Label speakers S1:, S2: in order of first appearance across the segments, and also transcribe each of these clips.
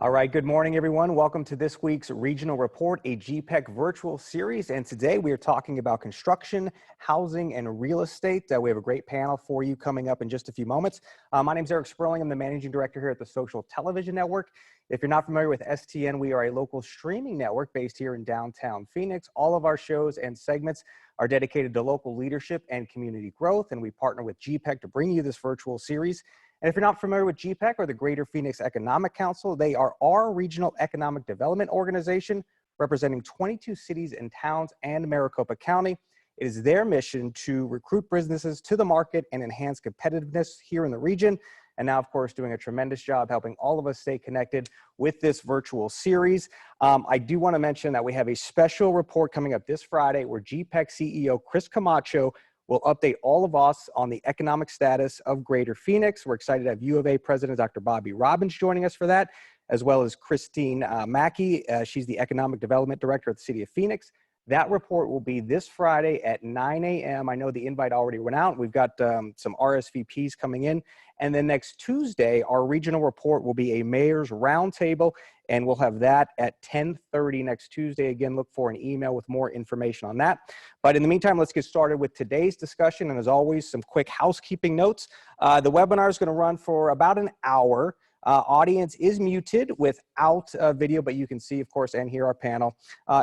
S1: All right, good morning, everyone. Welcome to this week's Regional Report, a GPEC Virtual Series. And today we are talking about construction, housing, and real estate. We have a great panel for you coming up in just a few moments. My name is Eric Sperling. I'm the Managing Director here at the Social Television Network. If you're not familiar with STN, we are a local streaming network based here in downtown Phoenix. All of our shows and segments are dedicated to local leadership and community growth, and we partner with GPEC to bring you this virtual series. And if you're not familiar with GPEC or the Greater Phoenix Economic Council, they are our regional economic development organization representing 22 cities and towns and Maricopa County. It is their mission to recruit businesses to the market and enhance competitiveness here in the region. And now, of course, doing a tremendous job helping all of us stay connected with this virtual series. I do want to mention that we have a special report coming up this Friday where GPEC CEO Chris Camacho will update all of us on the economic status of Greater Phoenix. We're excited to have U of A President Dr. Bobby Robbins joining us for that, as well as Christine Mackey. She's the Economic Development Director at the City of Phoenix. That report will be this Friday at 9 a.m. I know the invite already went out. We've got some RSVPs coming in. And then next Tuesday, our regional report will be a mayor's roundtable, and we'll have that at 10:30 next Tuesday. Again, look for an email with more information on that. But in the meantime, let's get started with today's discussion. And as always, some quick housekeeping notes. The webinar is going to run for about an hour. Audience is muted without video, but you can see, of course, and hear our panel.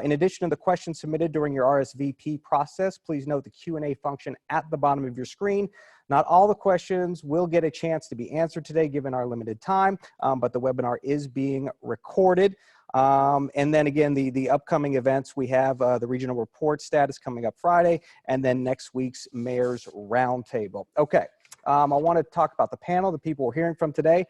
S1: In addition to the questions submitted during your RSVP process, please note the Q&A function at the bottom of your screen. Not all the questions will get a chance to be answered today, given our limited time, but the webinar is being recorded. And then again, the upcoming events, we have the regional report status coming up Friday, and then next week's Mayor's Roundtable. Okay, I want to talk about the panel, the people we're hearing from today.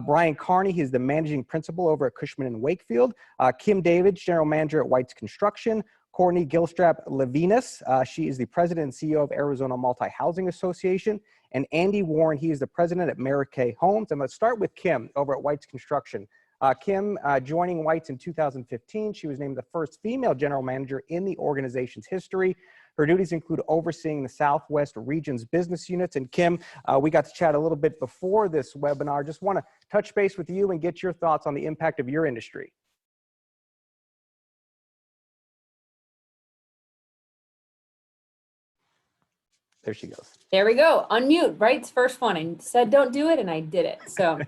S1: Bryon Carney, he's the managing principal over at Cushman and Wakefield. Kim Davids, general manager at Weitz Construction. Courtney Gilstrap LeVinus, she is the president and CEO of Arizona Multihousing Association. And Andy Warren, he is the president at Maracay Homes. And let's start with Kim over at Weitz Construction. Kim joining Weitz in 2015. She was named the first female general manager in the organization's history. Her duties include overseeing the Southwest region's business units. And Kim, we got to chat a little bit before this webinar. Just want to touch base with you and get your thoughts on the impact of your industry. There she goes.
S2: There we go. Unmute, right? It's first one. I said don't do it, and I did it. So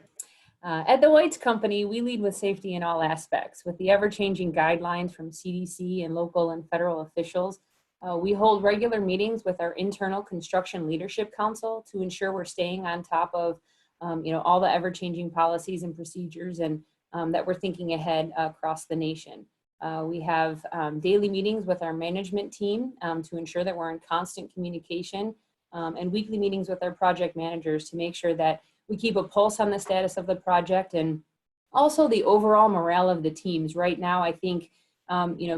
S2: at the Weitz Company, we lead with safety in all aspects. With the ever-changing guidelines from CDC and local and federal officials, we hold regular meetings with our internal construction leadership council to ensure we're staying on top of all the ever-changing policies and procedures, and that we're thinking ahead across the nation. We have daily meetings with our management team to ensure that we're in constant communication, and weekly meetings with our project managers to make sure that we keep a pulse on the status of the project and also the overall morale of the teams. Right now, I think,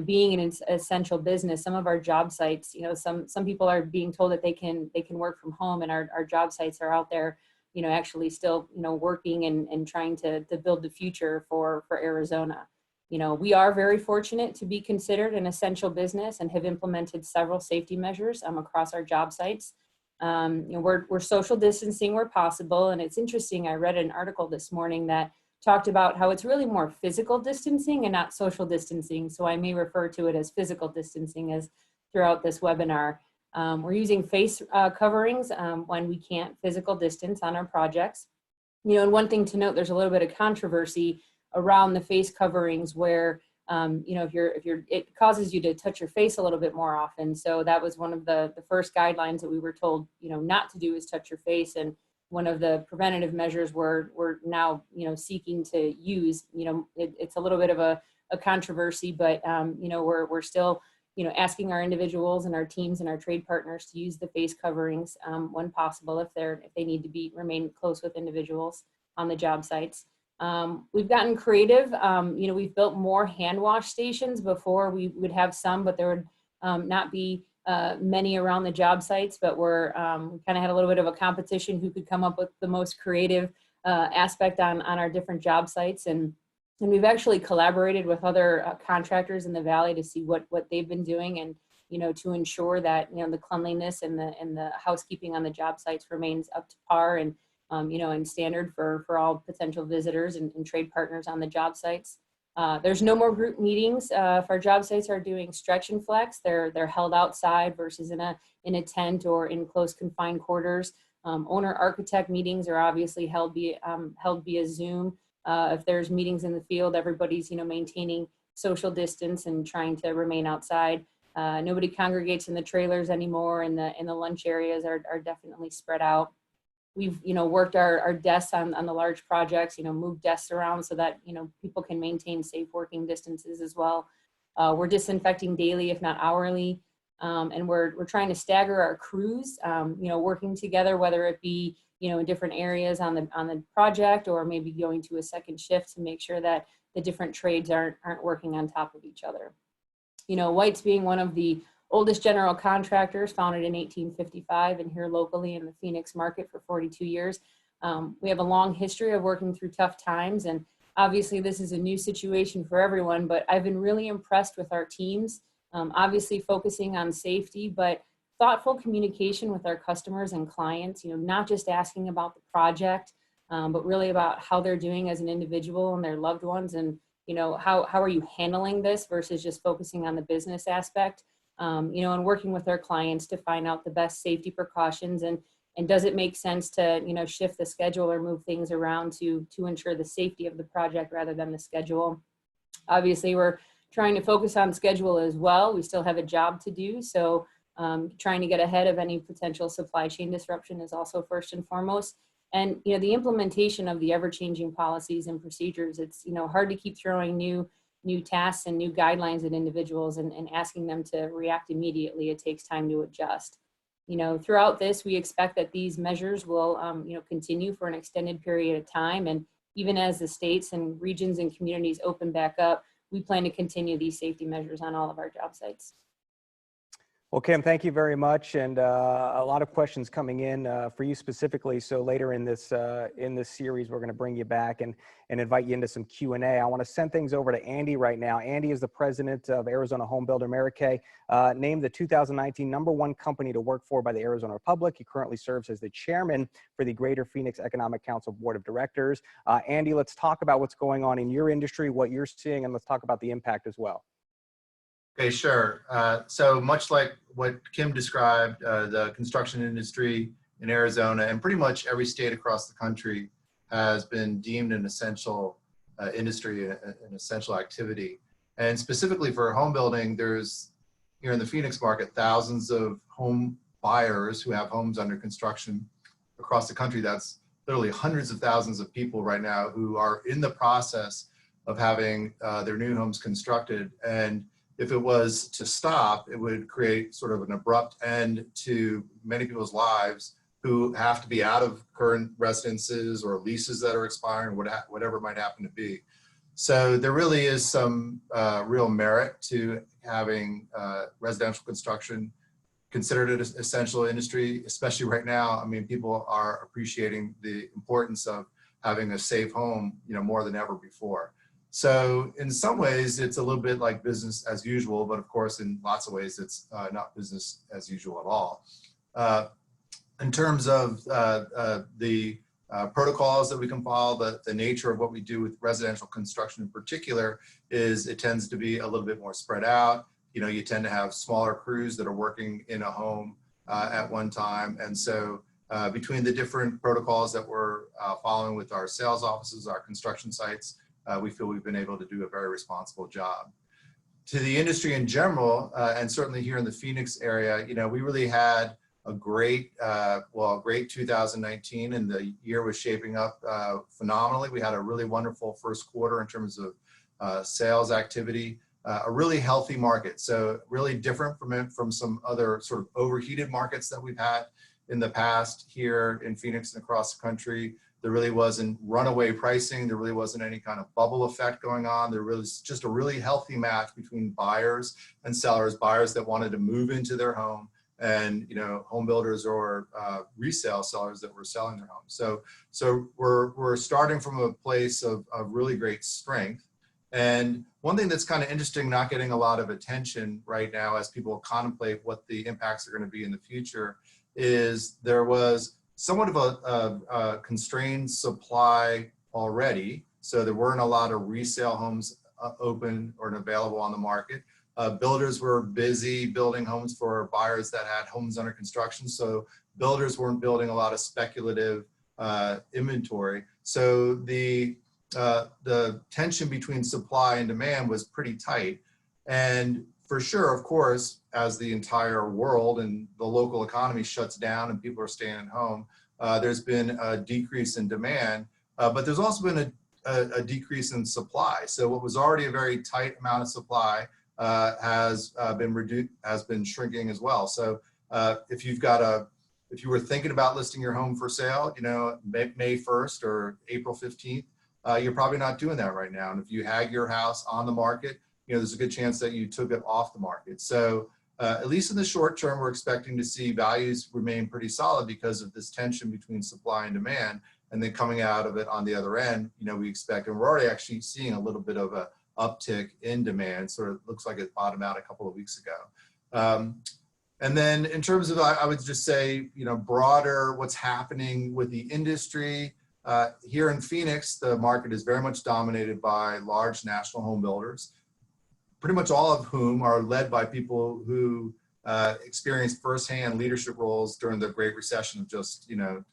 S2: being an essential business, some of our job sites, some people are being told that they can work from home, and our job sites are out there, actually still, working and trying to build the future for Arizona. We are very fortunate to be considered an essential business and have implemented several safety measures across our job sites. We're social distancing where possible, and it's interesting. I read an article this morning that talked about how it's really more physical distancing and not social distancing. So I may refer to it as physical distancing as throughout this webinar. We're using face coverings when we can't physical distance on our projects. And one thing to note, there's a little bit of controversy around the face coverings where, it causes you to touch your face a little bit more often. So that was one of the first guidelines that we were told, not to do is touch your face. And one of the preventative measures we're now, seeking to use, it's a little bit of a controversy, but, we're still, asking our individuals and our teams and our trade partners to use the face coverings when possible, if they need to remain close with individuals on the job sites. We've gotten creative. We've built more hand wash stations. Before we would have some, but there would not be many around the job sites, but we kind of had a little bit of a competition who could come up with the most creative aspect on our different job sites. And we've actually collaborated with other contractors in the Valley to see what they've been doing, and to ensure that the cleanliness and the housekeeping on the job sites remains up to par. And and standard for all potential visitors and trade partners on the job sites. There's no more group meetings. If our job sites are doing stretch and flex, they're held outside versus in a tent or in close confined quarters. Owner architect meetings are obviously held via Zoom. If there's meetings in the field, everybody's maintaining social distance and trying to remain outside. Nobody congregates in the trailers anymore, and the lunch areas are definitely spread out. We've worked our desks on the large projects, moved desks around so that people can maintain safe working distances as well. We're disinfecting daily, if not hourly, and we're trying to stagger our crews, working together, whether it be in different areas on the project, or maybe going to a second shift to make sure that the different trades aren't working on top of each other. Weitz being one of the oldest general contractors, founded in 1855 and here locally in the Phoenix market for 42 years. We have a long history of working through tough times, and obviously this is a new situation for everyone, but I've been really impressed with our teams, obviously focusing on safety, but thoughtful communication with our customers and clients, not just asking about the project, but really about how they're doing as an individual and their loved ones, and how are you handling this versus just focusing on the business aspect. And working with our clients to find out the best safety precautions, and does it make sense to shift the schedule or move things around to ensure the safety of the project rather than the schedule. Obviously, we're trying to focus on schedule as well. We still have a job to do, so trying to get ahead of any potential supply chain disruption is also first and foremost. And the implementation of the ever-changing policies and procedures, it's hard to keep throwing new tasks and new guidelines at individuals and asking them to react immediately. It takes time to adjust. Throughout this, we expect that these measures will continue for an extended period of time. And even as the states and regions and communities open back up, we plan to continue these safety measures on all of our job sites.
S1: Well, Kim, thank you very much, and a lot of questions coming in for you specifically. So later in this series, we're going to bring you back and invite you into some Q&A. I want to send things over to Andy right now. Andy is the president of Arizona home builder Maracay, named the 2019 #1 company to work for by the Arizona Republic. He currently serves as the chairman for the Greater Phoenix Economic Council Board of Directors. Andy, let's talk about what's going on in your industry, what you're seeing, and let's talk about the impact as well.
S3: Okay, sure. So much like what Kim described, the construction industry in Arizona and pretty much every state across the country has been deemed an essential industry, an essential activity. And specifically for home building, there's, here in the Phoenix market, thousands of home buyers who have homes under construction across the country. That's literally hundreds of thousands of people right now who are in the process of having their new homes constructed. And if it was to stop, it would create sort of an abrupt end to many people's lives who have to be out of current residences or leases that are expiring, whatever it might happen to be. So there really is some real merit to having residential construction considered an essential industry, especially right now. I mean, people are appreciating the importance of having a safe home, more than ever before. So in some ways, it's a little bit like business as usual, but of course, in lots of ways, it's not business as usual at all. In terms of the protocols that we can follow, the nature of what we do with residential construction in particular is it tends to be a little bit more spread out. You tend to have smaller crews that are working in a home at one time. And so between the different protocols that we're following with our sales offices, our construction sites, we feel we've been able to do a very responsible job. To the industry in general, and certainly here in the Phoenix area, we really had a great 2019, and the year was shaping up phenomenally. We had a really wonderful first quarter in terms of sales activity, a really healthy market. So really different from some other sort of overheated markets that we've had in the past here in Phoenix and across the country. There really wasn't runaway pricing. There really wasn't any kind of bubble effect going on. There was just a really healthy match between buyers and sellers, buyers that wanted to move into their home, and home builders or resale sellers that were selling their homes. So we're starting from a place of really great strength. And one thing that's kind of interesting, not getting a lot of attention right now as people contemplate what the impacts are going to be in the future, is there was somewhat of a constrained supply already. So there weren't a lot of resale homes open or available on the market. Builders were busy building homes for buyers that had homes under construction. So builders weren't building a lot of speculative inventory. So the tension between supply and demand was pretty tight. And for sure, of course, as the entire world and the local economy shuts down and people are staying at home, there's been a decrease in demand, but there's also been a decrease in supply. So what was already a very tight amount of supply has been shrinking as well. So if you were thinking about listing your home for sale, you know, May 1st or April 15th, you're probably not doing that right now. And if you had your house on the market, you know, there's a good chance that you took it off the market. So at least in the short term, we're expecting to see values remain pretty solid because of this tension between supply and demand. And then coming out of it on the other end, you know, we expect, and we're already actually seeing a little bit of a uptick in demand. Sort of looks like it bottomed out a couple of weeks ago. And then in terms of, I would just say, you know, broader what's happening with the industry. Here in Phoenix, the market is very much dominated by large national home builders, pretty much all of whom are led by people who experienced firsthand leadership roles during the Great Recession of just, you know,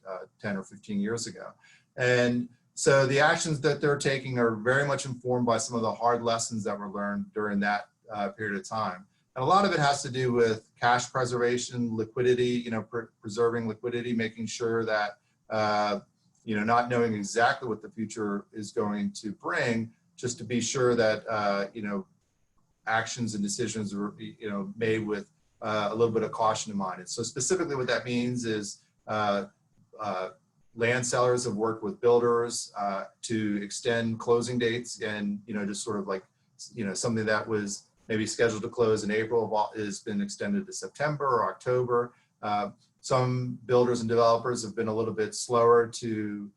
S3: 10 or 15 years ago. And so the actions that they're taking are very much informed by some of the hard lessons that were learned during that period of time. And a lot of it has to do with cash preservation, liquidity, you know, preserving liquidity, making sure that, you know, not knowing exactly what the future is going to bring, just to be sure that, you know, actions and decisions are, you know, made with a little bit of caution in mind. And so specifically what that means is land sellers have worked with builders to extend closing dates, and, you know, just sort of like, you know, something that was maybe scheduled to close in April has been extended to September or October. Some builders and developers have been a little bit slower to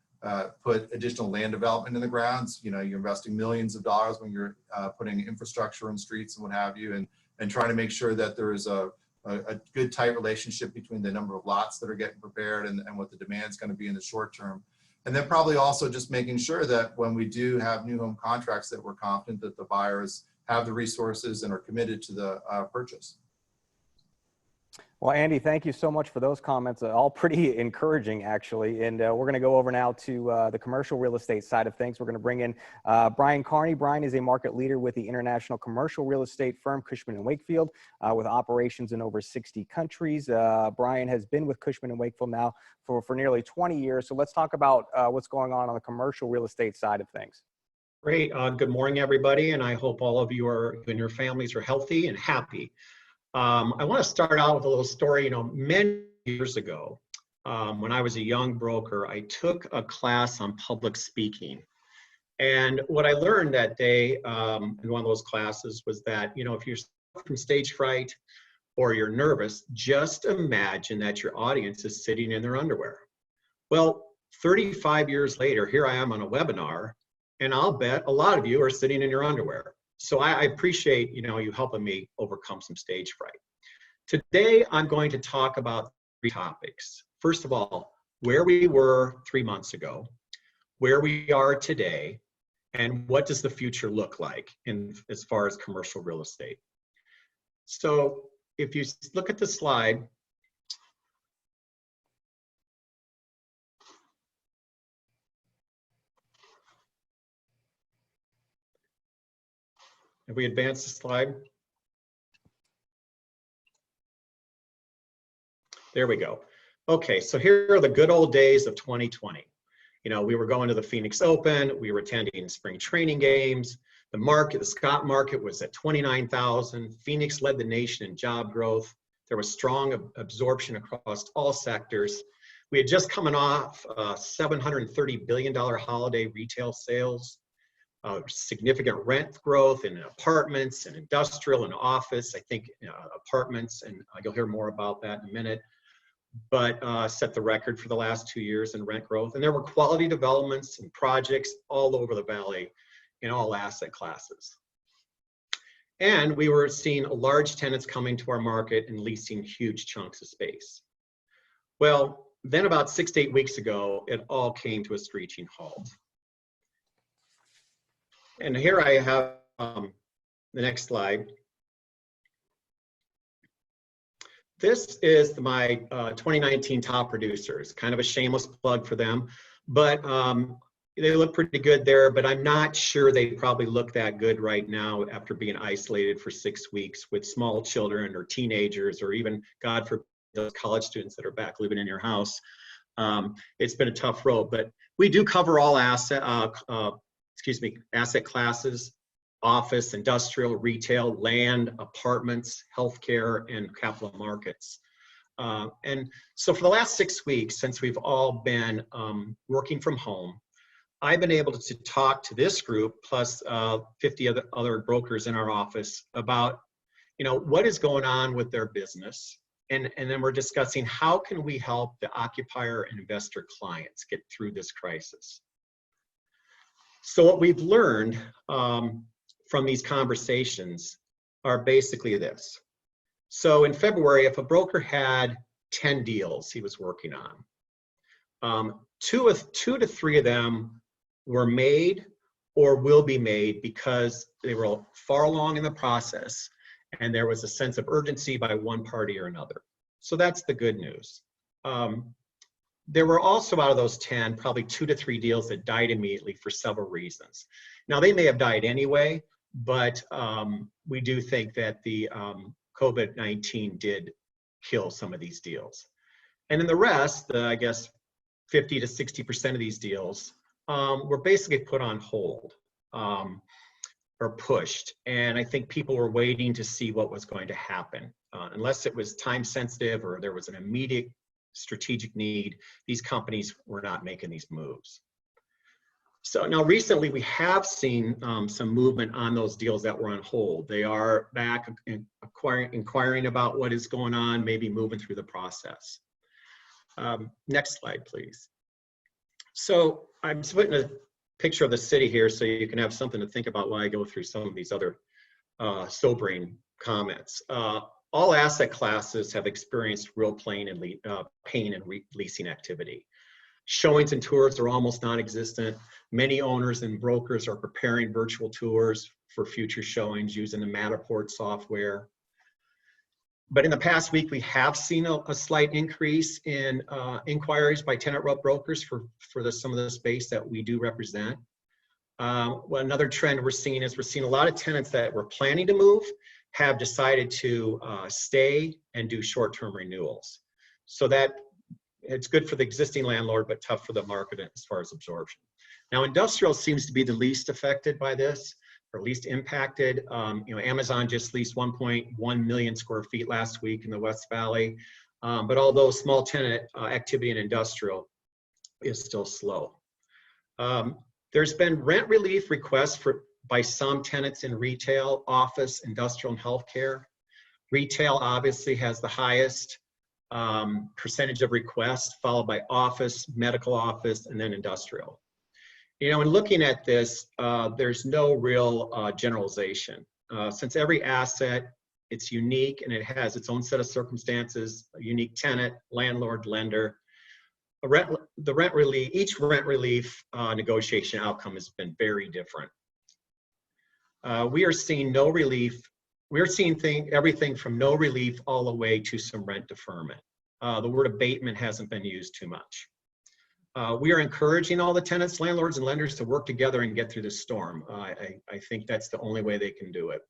S3: put additional land development in the grounds. You know, you're investing millions of dollars when you're putting infrastructure in streets and what have you, and trying to make sure that there is a good tight relationship between the number of lots that are getting prepared and what the demand is going to be in the short term. And then probably also just making sure that when we do have new home contracts, that we're confident that the buyers have the resources and are committed to the purchase.
S1: Well, Andy, thank you so much for those comments. All pretty encouraging, actually. And we're going to go over now to the commercial real estate side of things. We're going to bring in Bryon Carney. Bryon is a market leader with the international commercial real estate firm Cushman and Wakefield, with operations in over 60 countries. Bryon has been with Cushman and Wakefield now for nearly 20 years. So let's talk about what's going on the commercial real estate side of things.
S4: Great. Good morning, everybody. And I hope all of you and your families are healthy and happy. I want to start out with a little story. You know, many years ago, when I was a young broker, I took a class on public speaking. And what I learned that day in one of those classes was that, you know, if you're from stage fright or you're nervous, just imagine that your audience is sitting in their underwear. Well, 35 years later, here I am on a webinar, and I'll bet a lot of you are sitting in your underwear. So I appreciate, you know, you helping me overcome some stage fright. Today, I'm going to talk about 3 topics. First of all, where we were 3 months ago, where we are today, and what does the future look like as far as commercial real estate. So if you look at the slide, if we advance the slide. There we go. Okay, so here are the good old days of 2020. You know, we were going to the Phoenix Open, we were attending spring training games, the Scott market was at 29,000, Phoenix led the nation in job growth, there was strong absorption across all sectors. We had just coming off $730 billion holiday retail sales, significant rent growth in apartments and industrial and office. I think apartments, and you'll hear more about that in a minute, but set the record for the last 2 years in rent growth. And there were quality developments and projects all over the valley in all asset classes. And we were seeing large tenants coming to our market and leasing huge chunks of space. Well, then about 6 to 8 weeks ago, it all came to a screeching halt. And here I have the next slide. This is my 2019 top producers, kind of a shameless plug for them, but they look pretty good there, but I'm not sure they probably look that good right now after being isolated for 6 weeks with small children or teenagers, or even, God forbid, those college students that are back living in your house. It's been a tough road, but we do cover all asset classes: office, industrial, retail, land, apartments, healthcare, and capital markets. And so for the last 6 weeks, since we've all been working from home, I've been able to talk to this group plus 50 other brokers in our office about, what is going on with their business. And then we're discussing how can we help the occupier and investor clients get through this crisis. So what we've learned from these conversations are basically this. So in February, if a broker had 10 deals he was working on, 2 to 3 of them were made or will be made because they were far along in the process and there was a sense of urgency by one party or another. So that's the good news. There were also, out of those 10, probably 2 to 3 deals that died immediately for several reasons. Now, they may have died anyway, but we do think that the COVID-19 did kill some of these deals. And in the rest, I guess 50 to 60% of these deals were basically put on hold or pushed. And I think people were waiting to see what was going to happen. Unless it was time sensitive or there was an immediate strategic need, these companies were not making these moves. So now recently we have seen some movement on those deals that were on hold. They are back inquiring about what is going on, maybe moving through the process. Next slide, please. So I'm just putting a picture of the city here so you can have something to think about while I go through some of these other sobering comments. All asset classes have experienced real pain and leasing activity. Showings and tours are almost non-existent. Many owners and brokers are preparing virtual tours for future showings using the Matterport software. But in the past week, we have seen a slight increase in inquiries by tenant rep brokers for some of the space that we do represent. Well, another trend we're seeing is a lot of tenants that were planning to move have decided to stay and do short-term renewals. So that it's good for the existing landlord, but tough for the market as far as absorption. Now, industrial seems to be the least affected by this, or least impacted. Amazon just leased 1.1 million square feet last week in the West Valley. But although small tenant activity in industrial is still slow. There's been rent relief requests by some tenants in retail, office, industrial, and healthcare. Retail obviously has the highest percentage of requests, followed by office, medical office, and then industrial. In looking at this, there's no real generalization. Since every asset, it's unique and it has its own set of circumstances, a unique tenant, landlord, lender. Each rent relief negotiation outcome has been very different. We are seeing no relief. We're seeing everything from no relief all the way to some rent deferment. The word abatement hasn't been used too much. We are encouraging all the tenants, landlords, and lenders to work together and get through this storm. I think that's the only way they can do it.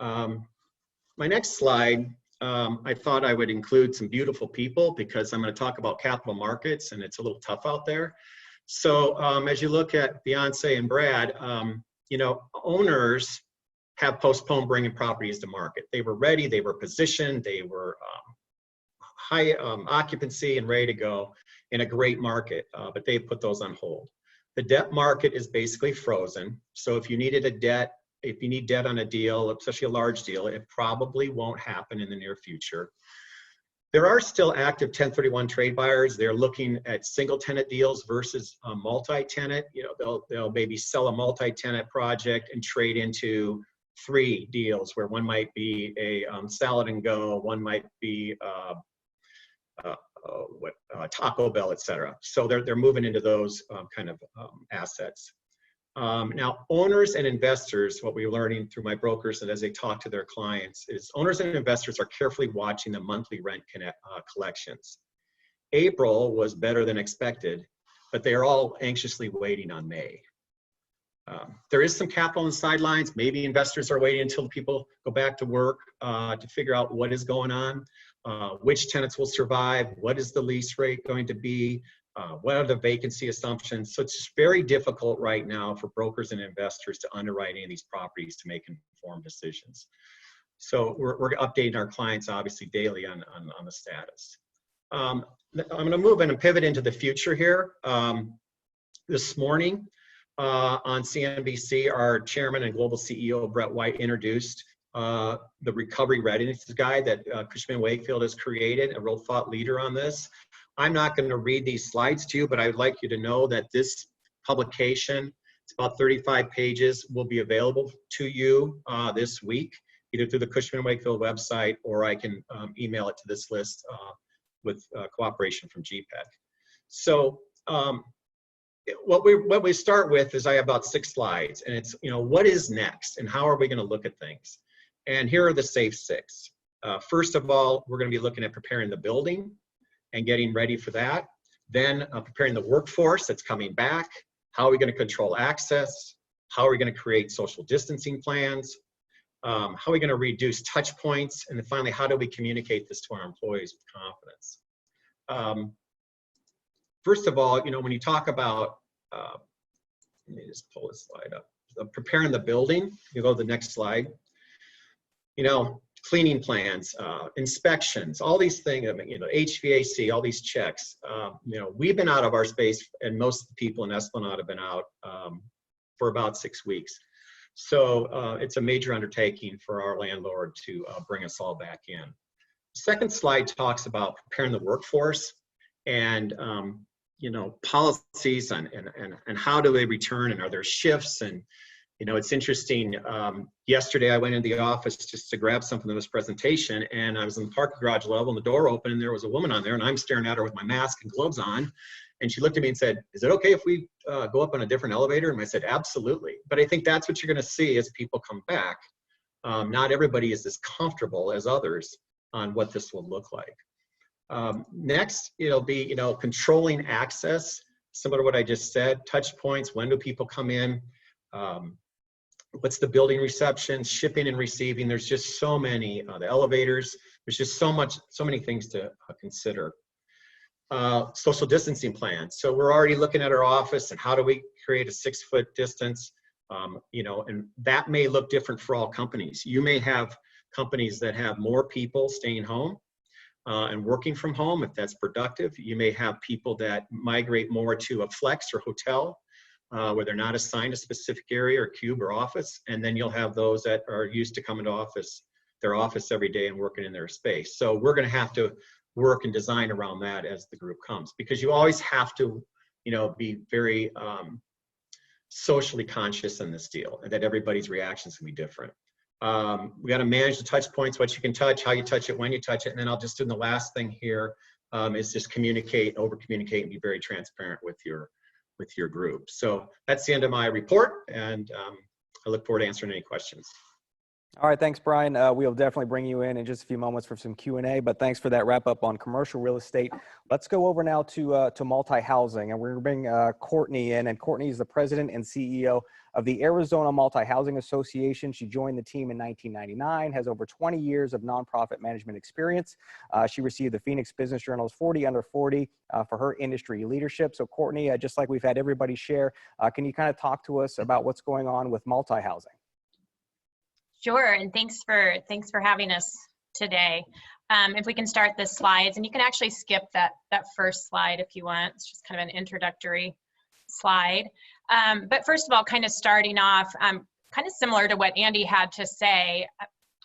S4: My next slide, I thought I would include some beautiful people because I'm going to talk about capital markets and it's a little tough out there. So as you look at Beyonce and Brad, owners have postponed bringing properties to market. They were ready, they were positioned, they were high occupancy and ready to go in a great market, but they've put those on hold. The debt market is basically frozen. So if you need debt on a deal, especially a large deal, it probably won't happen in the near future. There are still active 1031 trade buyers. They're looking at single tenant deals versus multi-tenant. They'll maybe sell a multi-tenant project and trade into 3 deals where one might be a salad and go, one might be Taco Bell, et cetera. So they're moving into those kind of assets. Now, owners and investors, what we're learning through my brokers and as they talk to their clients is owners and investors are carefully watching the monthly rent collections. April was better than expected, but they are all anxiously waiting on May. There is some capital on the sidelines. Maybe investors are waiting until people go back to work to figure out what is going on, which tenants will survive, what is the lease rate going to be, what are the vacancy assumptions. So it's very difficult right now for brokers and investors to underwrite any of these properties to make informed decisions. So we're updating our clients obviously daily on the status. I'm going to move in and pivot into the future here. This morning, on CNBC, our chairman and global CEO, Brett White, introduced the Recovery Readiness Guide that Cushman Wakefield has created, a real thought leader on this. I'm not going to read these slides to you, but I would like you to know that this publication, it's about 35 pages, will be available to you this week, either through the Cushman Wakefield website, or I can email it to this list with cooperation from GPEC. So, what we start with is I have about 6 slides, and it's, what is next and how are we going to look at things? And here are the safe 6. First of all, we're going to be looking at preparing the building and getting ready for that. Then preparing the workforce that's coming back. How are we going to control access? How are we going to create social distancing plans? How are we going to reduce touch points? And then finally, how do we communicate this to our employees with confidence? First of all, when you talk about, let me just pull this slide up, preparing the building, you go to the next slide, cleaning plans, inspections, all these things, HVAC, all these checks. We've been out of our space, and most of the people in Esplanade have been out for about 6 weeks. So it's a major undertaking for our landlord to bring us all back in. The second slide talks about preparing the workforce and policies and how do they return, and are there shifts? And it's interesting, yesterday I went into the office just to grab something for this presentation, and I was in the parking garage level and the door open and there was a woman on there, and I'm staring at her with my mask and gloves on, and she looked at me and said, "Is it okay if we go up on a different elevator?" And I said, "Absolutely." But I think that's what you're going to see as people come back. Not everybody is as comfortable as others on what this will look like. Next, it'll be, controlling access, similar to what I just said, touch points, when do people come in, what's the building reception, shipping and receiving. There's just so many, the elevators, there's just so many things to consider. Social distancing plans. So we're already looking at our office and how do we create a 6-foot distance, and that may look different for all companies. You may have companies that have more people staying home and working from home, if that's productive. You may have people that migrate more to a flex or hotel where they're not assigned a specific area or cube or office. And then you'll have those that are used to coming to their office every day and working in their space. So we're going to have to work and design around that as the group comes, because you always have to, be very socially conscious in this deal, and that everybody's reactions can be different. We got to manage the touch points, what you can touch, how you touch it, when you touch it. And then I'll just do the last thing here is just communicate, over communicate, and be very transparent with your group. So that's the end of my report, and I look forward to answering any questions.
S1: All right, thanks, Bryon. We'll definitely bring you in just a few moments for some Q&A, but thanks for that wrap up on commercial real estate. Let's go over now to multi-housing, and we're going to bring Courtney in, and Courtney is the president and CEO of the Arizona Multihousing Association. She joined the team in 1999, has over 20 years of nonprofit management experience. She received the Phoenix Business Journal's 40 Under 40 for her industry leadership. So Courtney, just like we've had everybody share, can you kind of talk to us about what's going on with multi-housing?
S5: Sure, and thanks for having us today. If we can start the slides, and you can actually skip that first slide if you want. It's just kind of an introductory slide. But first of all, kind of starting off, kind of similar to what Andy had to say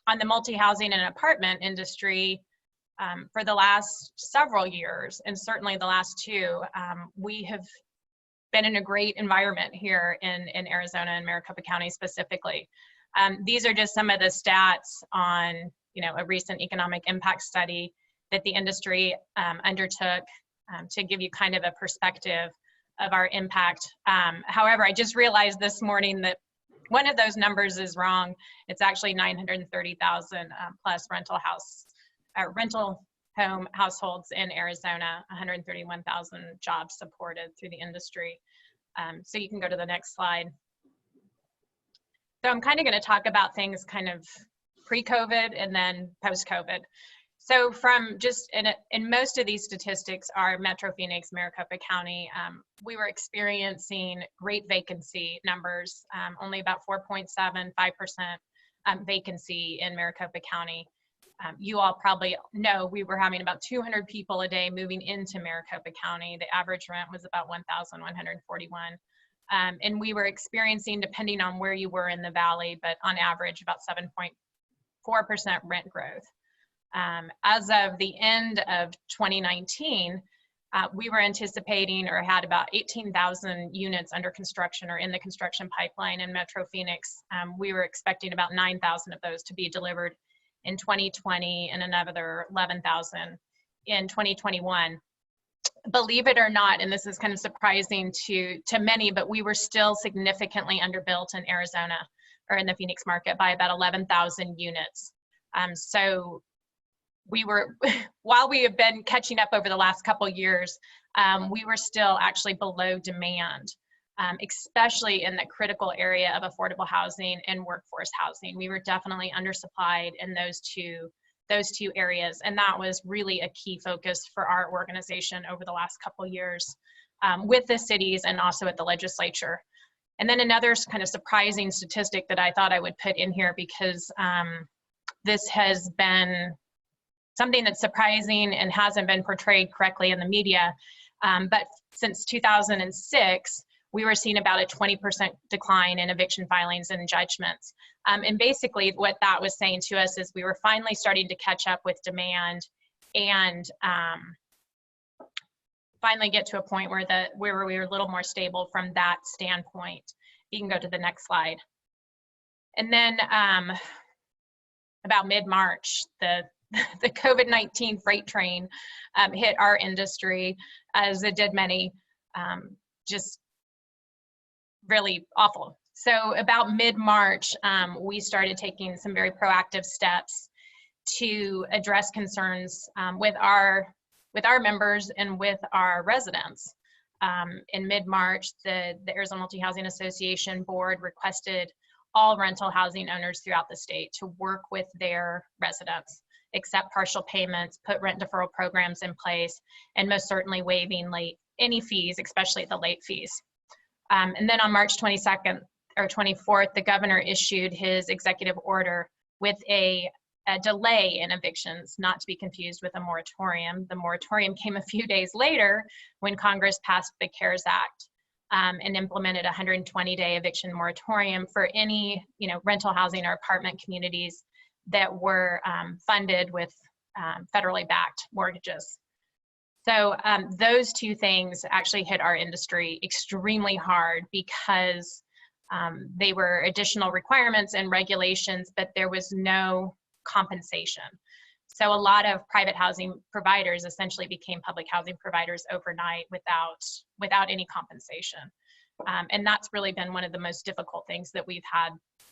S5: on the multi-housing and apartment industry. For the last several years, and certainly the last 2, we have been in a great environment here in Arizona and Maricopa County specifically. These are just some of the stats on, a recent economic impact study that the industry undertook to give you kind of a perspective of our impact. However, I just realized this morning that one of those numbers is wrong. It's actually 930,000 plus rental home households in Arizona, 131,000 jobs supported through the industry. So you can go to the next slide. So I'm kind of going to talk about things kind of pre-COVID and then post-COVID. So from just, in most of these statistics are Metro Phoenix, Maricopa County, we were experiencing great vacancy numbers, only about 4.75% vacancy in Maricopa County. You all probably know we were having about 200 people a day moving into Maricopa County. The average rent was about $1,141. And we were experiencing, depending on where you were in the valley, but on average about 7.4% rent growth. As of the end of 2019, we were anticipating or had about 18,000 units under construction or in the construction pipeline in Metro Phoenix. We were expecting about 9,000 of those to be delivered in 2020 and another 11,000 in 2021. Believe it or not, and this is kind of surprising to many, but we were still significantly underbuilt in Arizona or in the Phoenix market by about 11,000 units. So we were, while we have been catching up over the last couple years, we were still actually below demand, especially in the critical area of affordable housing and workforce housing. We were definitely undersupplied in those two areas, and that was really a key focus for our organization over the last couple years with the cities and also at the legislature. And then another kind of surprising statistic that I thought I would put in here, because this has been something that's surprising and hasn't been portrayed correctly in the media, but since 2006, we were seeing about a 20% decline in eviction filings and judgments. And basically what that was saying to us is we were finally starting to catch up with demand and finally get to a point where we were a little more stable from that standpoint. You can go to the next slide. And then about mid-March, the COVID-19 freight train hit our industry, as it did many, just really awful. So about mid-March, we started taking some very proactive steps to address concerns with our members and with our residents. In mid-March, the Arizona Multihousing Association board requested all rental housing owners throughout the state to work with their residents, accept partial payments, put rent deferral programs in place, and most certainly waiving any fees, especially the late fees. And then on March 22nd or 24th, the governor issued his executive order with a delay in evictions, not to be confused with a moratorium. The moratorium came a few days later when Congress passed the CARES Act and implemented a 120-day eviction moratorium for any rental housing or apartment communities that were funded with federally backed mortgages. So those two things actually hit our industry extremely hard because they were additional requirements and regulations, but there was no compensation. So a lot of private housing providers essentially became public housing providers overnight without any compensation. And that's really been one of the most difficult things that we've had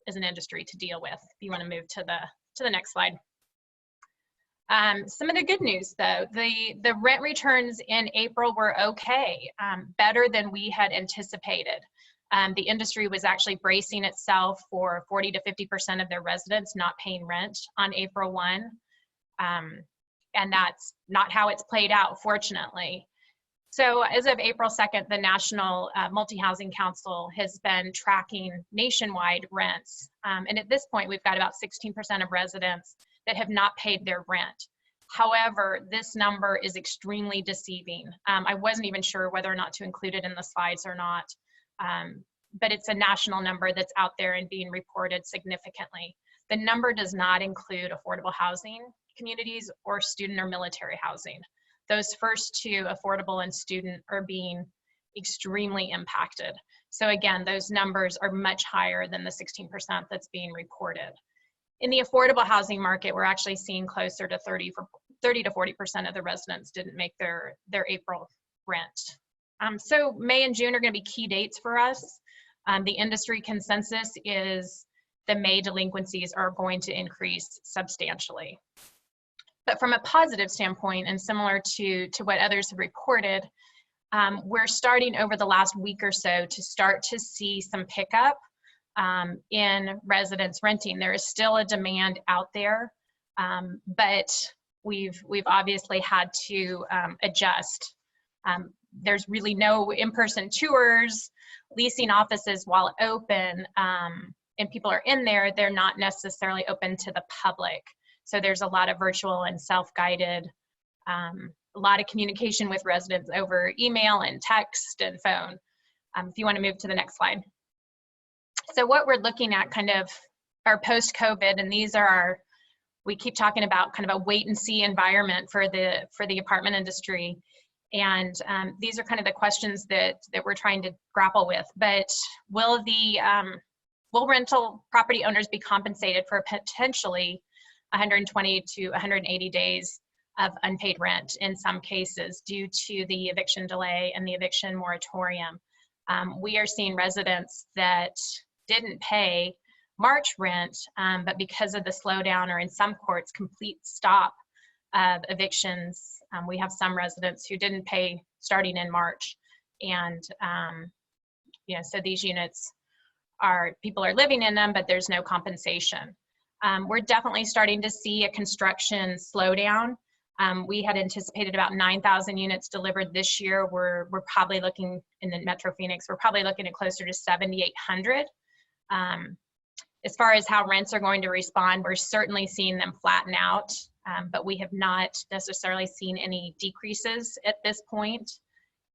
S5: as an industry to deal with. If you want to move to the next slide. Some of the good news though, the rent returns in April were okay, better than we had anticipated. The industry was actually bracing itself for 40 to 50% of their residents not paying rent on April 1. And that's not how it's played out, fortunately. So as of April 2nd, the National Multi-Housing Council has been tracking nationwide rents. And at this point, we've got about 16% of residents that have not paid their rent. However, this number is extremely deceiving. I wasn't even sure whether or not to include it in the slides or not, but it's a national number that's out there and being reported significantly. The number does not include affordable housing communities or student or military housing. Those first two, affordable and student, are being extremely impacted. So again, those numbers are much higher than the 16% that's being reported. In the affordable housing market, we're actually seeing closer to 30 to 40% of the residents didn't make their April rent. So May and June are going to be key dates for us. The industry consensus is the May delinquencies are going to increase substantially. But from a positive standpoint, and similar to what others have reported, we're starting over the last week or so to start to see some pickup in residents renting. There is still a demand out there, but we've obviously had to adjust. There's really no in-person tours, leasing offices while open, and people are in there, they're not necessarily open to the public. So there's a lot of virtual and self-guided, a lot of communication with residents over email and text and phone. If you want to move to the next slide. So what we're looking at kind of our post-COVID, and these are our, we keep talking about kind of a wait and see environment for the apartment industry. And these are kind of the questions that we're trying to grapple with. But will rental property owners be compensated for potentially 120 to 180 days of unpaid rent in some cases due to the eviction delay and the eviction moratorium? We are seeing residents that didn't pay March rent, but because of the slowdown, or in some courts, complete stop of evictions, we have some residents who didn't pay starting in March. And so these units people are living in them, but there's no compensation. We're definitely starting to see a construction slowdown. We had anticipated about 9,000 units delivered this year. We're probably looking in the Metro Phoenix, we're probably looking at closer to 7,800. As far as how rents are going to respond, we're certainly seeing them flatten out, but we have not necessarily seen any decreases at this point.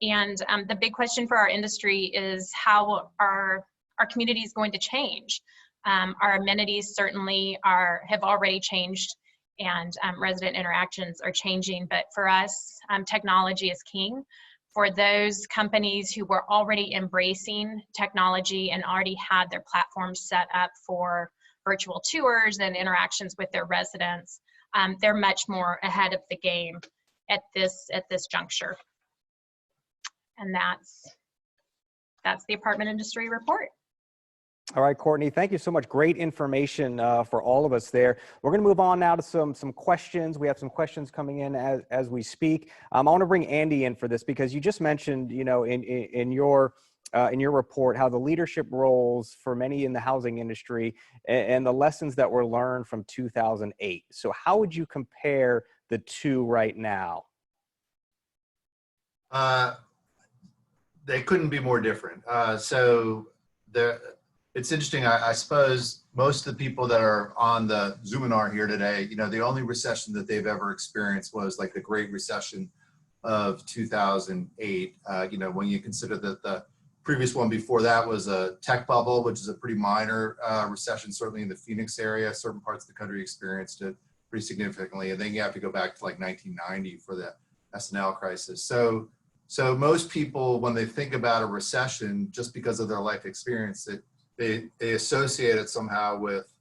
S5: And the big question for our industry is how our community is going to change. Our amenities certainly have already changed, and resident interactions are changing, but for us, technology is king. For those companies who were already embracing technology and already had their platforms set up for virtual tours and interactions with their residents, they're much more ahead of the game at this juncture. And that's the apartment industry report.
S1: All right, Courtney, thank you so much. Great information for all of us there. We're going to move on now to some questions. We have some questions coming in as we speak. I want to bring Andy in for this because you just mentioned, in your report, how the leadership roles for many in the housing industry and the lessons that were learned from 2008. So how would you compare the two right now?
S3: They couldn't be more different. It's interesting, I suppose most of the people that are on the Zoominar here today, the only recession that they've ever experienced was like the Great Recession of 2008. When you consider that the previous one before that was a tech bubble, which is a pretty minor recession, certainly in the Phoenix area. Certain parts of the country experienced it pretty significantly. And then you have to go back to like 1990 for the S&L crisis. So most people, when they think about a recession, just because of their life experience, they associate it somehow with,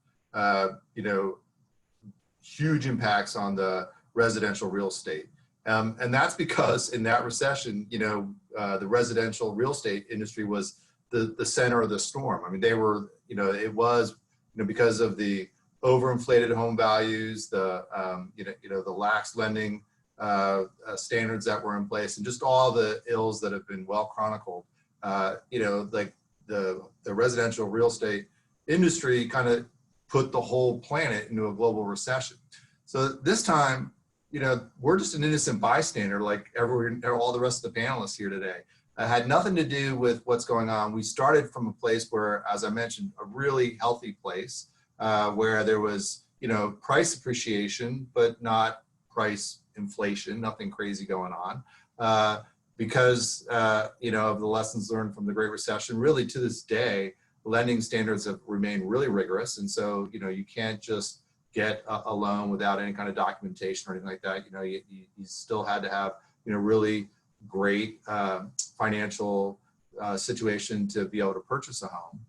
S3: huge impacts on the residential real estate. And that's because in that recession, the residential real estate industry was the center of the storm. I mean, they were, it was, because of the overinflated home values, the lax lending standards that were in place, and just all the ills that have been well chronicled, like the residential real estate industry kind of put the whole planet into a global recession. So this time, we're just an innocent bystander, like all the rest of the panelists here today. It had nothing to do with what's going on. We started from a place where, as I mentioned, a really healthy place where there was, price appreciation, but not price inflation, nothing crazy going on. Because of the lessons learned from the Great Recession, really to this day, lending standards have remained really rigorous. And so, you can't just get a loan without any kind of documentation or anything like that. You still had to have, really great financial situation to be able to purchase a home.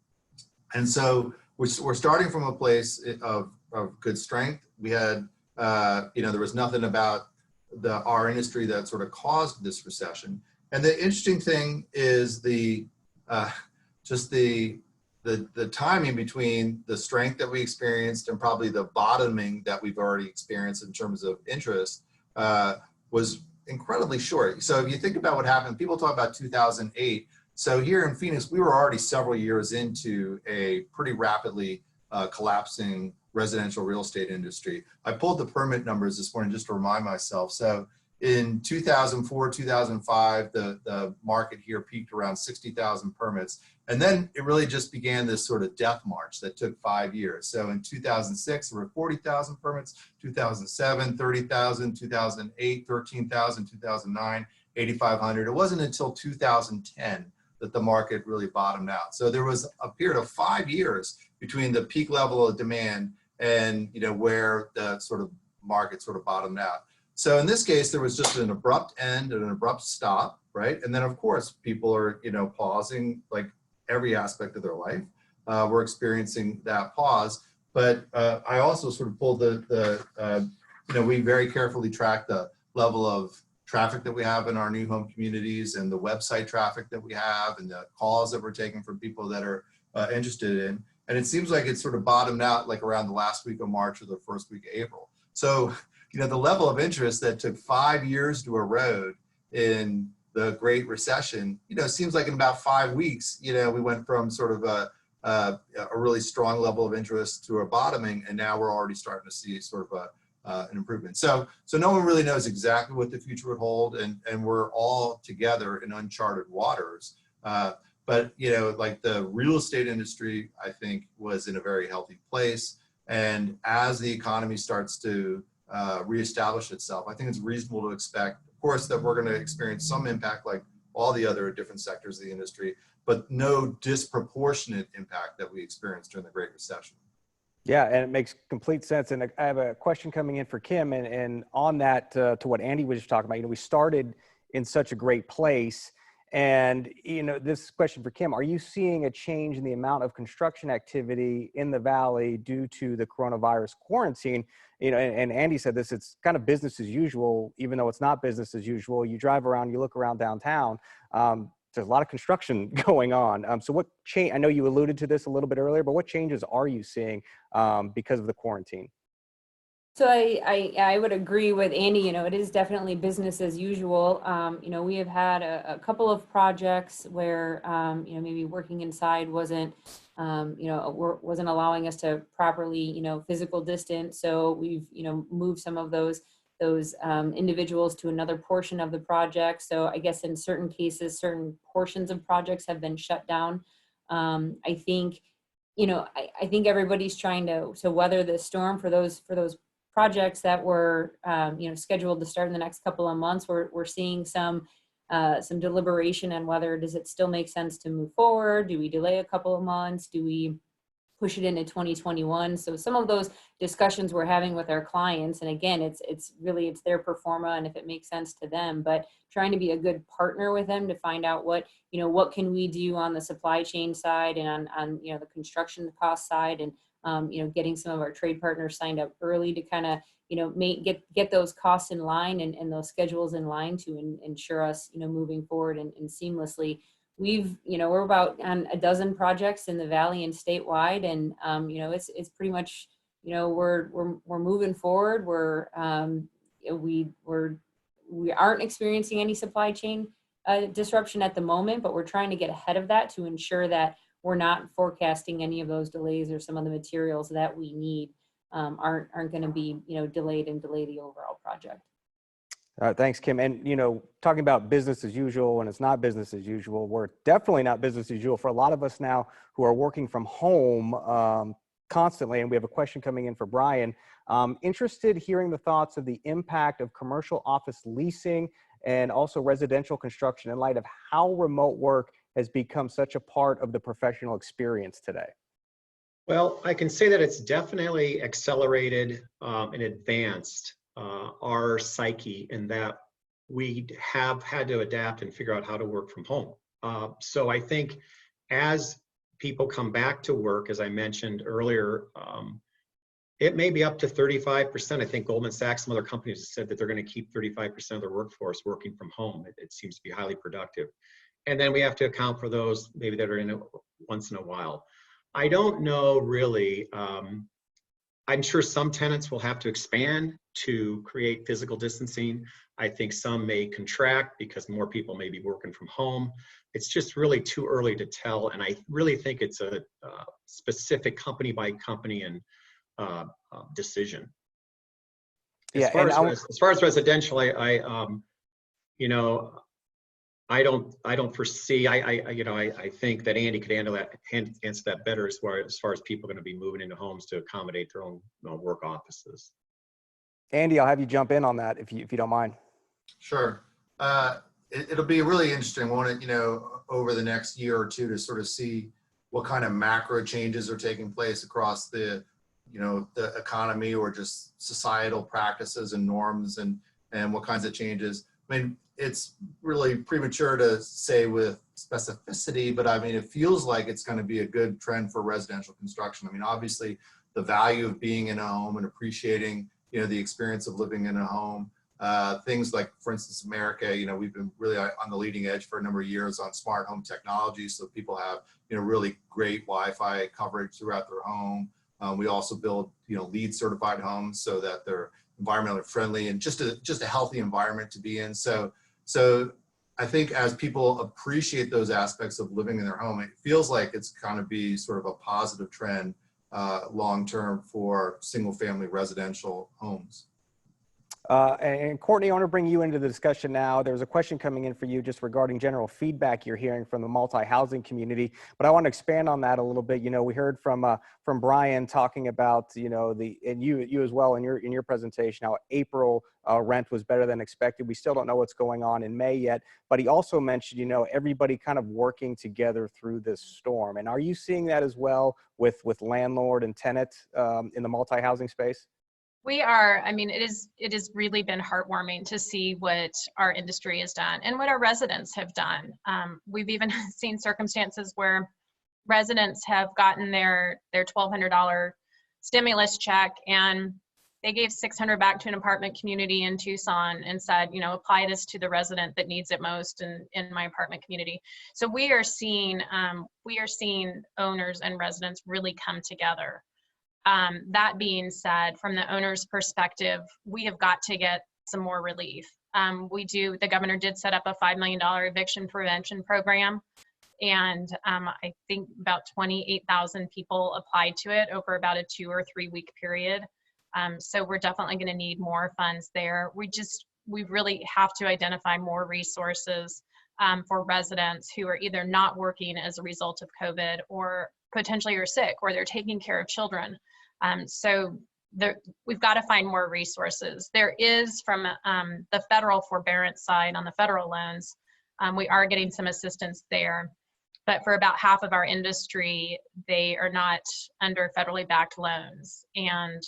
S3: And so we're starting from a place of good strength. We had, there was nothing about our industry that sort of caused this recession. And the interesting thing is just the timing between the strength that we experienced and probably the bottoming that we've already experienced in terms of interest was incredibly short. So if you think about what happened, people talk about 2008. So here in Phoenix, we were already several years into a pretty rapidly collapsing residential real estate industry. I pulled the permit numbers this morning just to remind myself. So in 2004, 2005, the market here peaked around 60,000 permits. And then it really just began this sort of death march that took 5 years. So in 2006, there were 40,000 permits, 2007, 30,000, 2008, 13,000, 2009, 8,500. It wasn't until 2010 that the market really bottomed out. So there was a period of 5 years between the peak level of demand and where the sort of market sort of bottomed out. So in this case, there was just an abrupt end and an abrupt stop, right? And then of course, people are, pausing like every aspect of their life. We're experiencing that pause. But I also sort of pulled we very carefully track the level of traffic that we have in our new home communities and the website traffic that we have and the calls that we're taking from people that are interested in. And it seems like it's sort of bottomed out like around the last week of March or the first week of April. So, the level of interest that took 5 years to erode in the Great Recession, seems like in about 5 weeks, we went from sort of a really strong level of interest to a bottoming, and now we're already starting to see sort of an improvement. So no one really knows exactly what the future would hold, and we're all together in uncharted waters. But like the real estate industry, I think was in a very healthy place. And as the economy starts to reestablish itself, I think it's reasonable to expect, of course, that we're going to experience some impact like all the other different sectors of the industry, but no disproportionate impact that we experienced during the Great Recession.
S1: Yeah, and it makes complete sense. And I have a question coming in for Kim, and on that, to what Andy was just talking about, we started in such a great place. And, this question for Kim, are you seeing a change in the amount of construction activity in the Valley due to the coronavirus quarantine? And Andy said this, it's kind of business as usual, even though it's not business as usual. You drive around, you look around downtown, there's a lot of construction going on. So what change, I know you alluded to this a little bit earlier, but what changes are you seeing because of the quarantine?
S2: So I would agree with Andy, it is definitely business as usual. We have had a couple of projects where, maybe working inside wasn't allowing us to properly, physical distance. So we've, moved some of those individuals to another portion of the project. So I guess in certain cases, certain portions of projects have been shut down. I think everybody's trying to weather the storm for those projects that were, scheduled to start in the next couple of months. We're seeing some deliberation on whether does it still make sense to move forward? Do we delay a couple of months? Do we push it into 2021? So some of those discussions we're having with our clients, and again, it's their performa and if it makes sense to them, but trying to be a good partner with them to find out what can we do on the supply chain side and on the construction cost side, and getting some of our trade partners signed up early to kind of, get those costs in line and those schedules in line to ensure us, moving forward and seamlessly. We're about on a dozen projects in the Valley and statewide, and it's pretty much, we're moving forward. We aren't experiencing any supply chain disruption at the moment, but we're trying to get ahead of that to ensure that we're not forecasting any of those delays, or some of the materials that we need aren't going to be delayed and delay the overall project.
S1: Thanks, Kim. And, talking about business as usual, and it's not business as usual, we're definitely not business as usual for a lot of us now who are working from home constantly. And we have a question coming in for Bryon. Interested hearing the thoughts of the impact of commercial office leasing and also residential construction in light of how remote work has become such a part of the professional experience today.
S4: Well, I can say that it's definitely accelerated and advanced our psyche in that we have had to adapt and figure out how to work from home. So I think as people come back to work, as I mentioned earlier, it may be up to 35%. I think Goldman Sachs and other companies have said that they're going to keep 35% of their workforce working from home. It seems to be highly productive. And then we have to account for those maybe that are in once in a while. I don't know really. I'm sure some tenants will have to expand to create physical distancing. I think some may contract because more people may be working from home. It's just really too early to tell. And I really think it's a specific company by company and decision. As far as residential, you know, I don't foresee. I think that Andy could answer that better as far as people going to be moving into homes to accommodate their own work offices.
S1: Andy, I'll have you jump in on that if you don't mind.
S3: Sure. It'll be really interesting, won't it? You know, over the next year or two to sort of see what kind of macro changes are taking place across the economy or just societal practices and norms and what kinds of changes. I mean, it's really premature to say with specificity, but I mean, it feels like it's going to be a good trend for residential construction. I mean, obviously the value of being in a home and appreciating, the experience of living in a home, things like, for instance, Maracay, we've been really on the leading edge for a number of years on smart home technology. So people have, really great Wi-Fi coverage throughout their home. We also build, LEED certified homes so that they're environmentally friendly and just a healthy environment to be in. So I think as people appreciate those aspects of living in their home, it feels like it's going to be sort of a positive trend long-term for single-family residential homes.
S1: And Courtney, I want to bring you into the discussion now. There's a question coming in for you just regarding general feedback you're hearing from the multi-housing community, but I want to expand on that a little bit. We heard from Bryon talking about, and you as well in your presentation, how April rent was better than expected. We still don't know what's going on in May yet, but he also mentioned, everybody kind of working together through this storm. And are you seeing that as well with landlord and tenant in the multi-housing space?
S5: We are. I mean, it has really been heartwarming to see what our industry has done and what our residents have done. We've even seen circumstances where residents have gotten their $1,200 stimulus check and they gave $600 back to an apartment community in Tucson and said, apply this to the resident that needs it most in my apartment community. So we are seeing owners and residents really come together. That being said, from the owner's perspective, we have got to get some more relief. The governor did set up a $5 million eviction prevention program, and I think about 28,000 people applied to it over about a 2 or 3 week period. So we're definitely going to need more funds there. We really have to identify more resources for residents who are either not working as a result of COVID or potentially are sick or they're taking care of children. So we've got to find more resources. There is from the federal forbearance side on the federal loans, we are getting some assistance there, but for about half of our industry, they are not under federally backed loans. And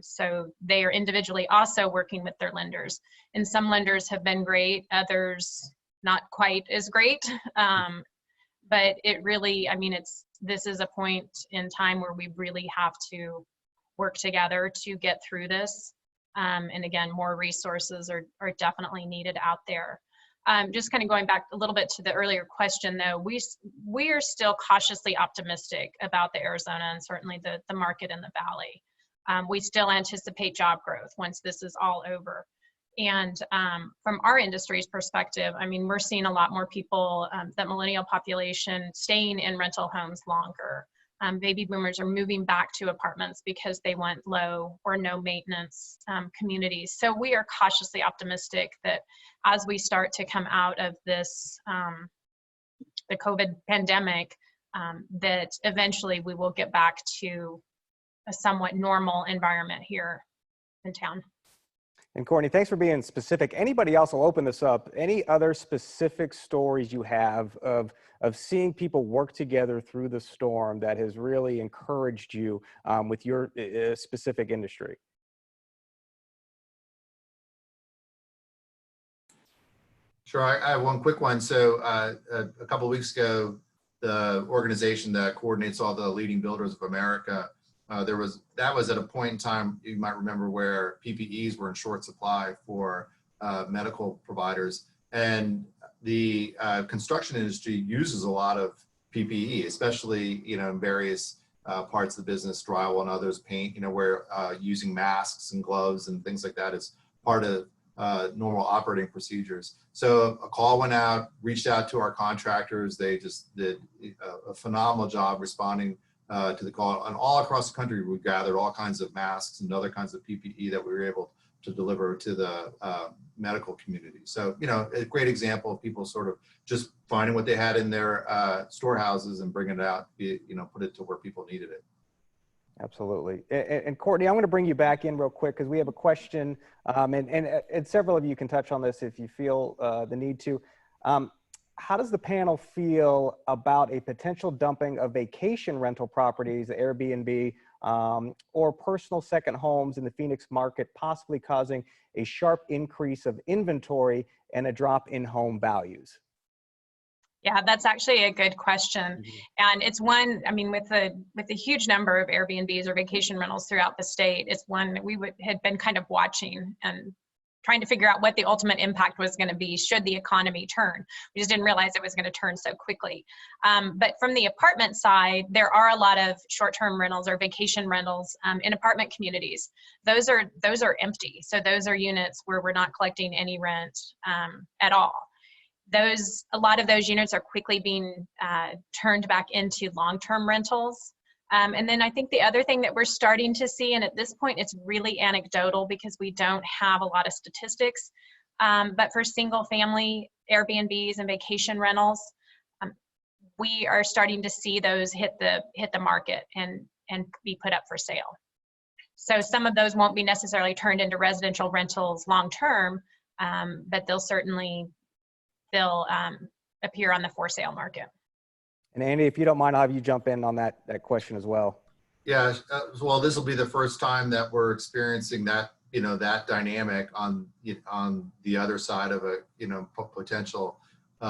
S5: so they are individually also working with their lenders. And some lenders have been great, others not quite as great. But it really, this is a point in time where we really have to work together to get through this. And again, more resources are definitely needed out there. Just kind of going back a little bit to the earlier question though, we are still cautiously optimistic about the Arizona and certainly the market in the Valley. We still anticipate job growth once this is all over. And from our industry's perspective, we're seeing a lot more people, that millennial population staying in rental homes longer. Baby boomers are moving back to apartments because they want low or no maintenance communities. So we are cautiously optimistic that as we start to come out of this, the COVID pandemic, that eventually we will get back to a somewhat normal environment here in town.
S1: And Courtney, thanks for being specific. Anybody else, I'll open this up. Any other specific stories you have of seeing people work together through the storm that has really encouraged you with your specific industry?
S3: Sure, I have one quick one. So a couple of weeks ago, the organization that coordinates all the leading builders of America that was at a point in time, you might remember, where PPEs were in short supply for medical providers, and the construction industry uses a lot of PPE, especially in various parts of the business, drywall and others, paint, where using masks and gloves and things like that is part of normal operating procedures. So a call went out, reached out to our contractors. They just did a phenomenal job responding to the call. And all across the country, we gathered all kinds of masks and other kinds of PPE that we were able to deliver to the medical community. So, a great example of people sort of just finding what they had in their storehouses and bringing it out, put it to where people needed it.
S1: Absolutely. And Courtney, I'm going to bring you back in real quick because we have a question, and several of you can touch on this if you feel the need to. How does the panel feel about a potential dumping of vacation rental properties, the Airbnb, or personal second homes in the Phoenix market, possibly causing a sharp increase of inventory and a drop in home values?
S5: Yeah, that's actually a good question. And it's one, I mean, with the huge number of Airbnbs or vacation rentals throughout the state, it's one that we had been kind of watching and trying to figure out what the ultimate impact was going to be should the economy turn. We just didn't realize it was going to turn so quickly. But from the apartment side, there are a lot of short-term rentals or vacation rentals in apartment communities. Those are empty. So those are units where we're not collecting any rent at all. A lot of those units are quickly being turned back into long-term rentals. And then I think the other thing that we're starting to see, and at this point it's really anecdotal because we don't have a lot of statistics, but for single family Airbnbs and vacation rentals, we are starting to see those hit the market and be put up for sale. So some of those won't be necessarily turned into residential rentals long-term, but they'll appear on the for sale market.
S1: And Andy, if you don't mind, I'll have you jump in on that question as well.
S3: Yeah, well, this will be the first time that we're experiencing that, that dynamic on the other side of a, potential